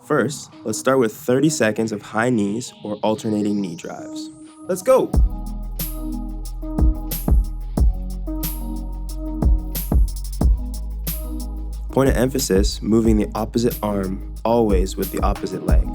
First, let's start with 30 seconds of high knees or alternating knee drives. Let's go! Point of emphasis, moving the opposite arm always with the opposite leg.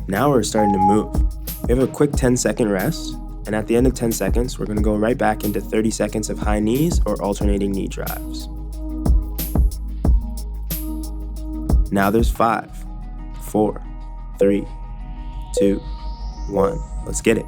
Now we're starting to move. We have a quick 10-second rest, and at the end of 10 seconds, we're going to go right back into 30 seconds of high knees or alternating knee drives. Now there's 5, 4, 3, 2, 1. Let's get it.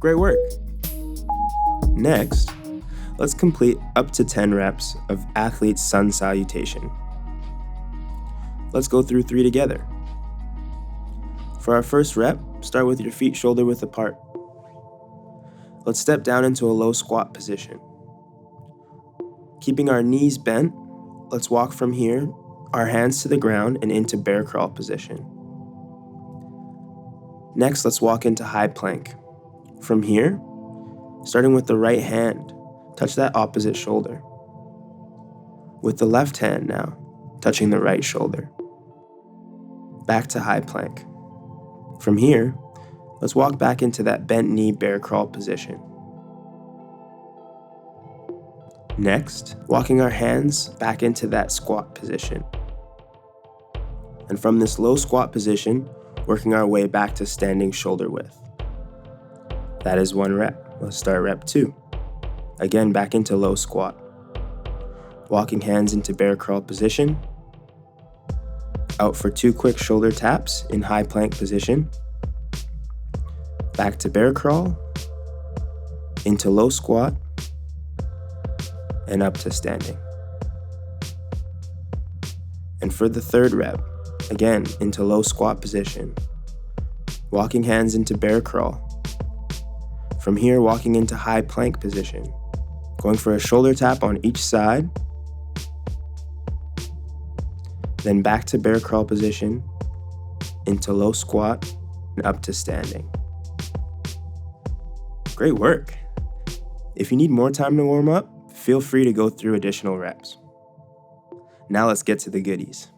Great work. Next, let's complete up to 10 reps of athlete's sun salutation. Let's go through 3 together. For our first rep, start with your feet shoulder width apart. Let's step down into a low squat position. Keeping our knees bent, let's walk from here, our hands to the ground and into bear crawl position. Next, let's walk into high plank. From here, starting with the right hand, touch that opposite shoulder. With the left hand now, touching the right shoulder. Back to high plank. From here, let's walk back into that bent knee bear crawl position. Next, walking our hands back into that squat position. And from this low squat position, working our way back to standing shoulder width. That is 1 rep. Let's start rep 2. Again, back into low squat. Walking hands into bear crawl position. Out for 2 quick shoulder taps in high plank position. Back to bear crawl. Into low squat. And up to standing. And for the 3rd rep, again, into low squat position. Walking hands into bear crawl. From here, walking into high plank position, going for a shoulder tap on each side, then back to bear crawl position, into low squat, and up to standing. Great work. If you need more time to warm up, feel free to go through additional reps. Now let's get to the goodies.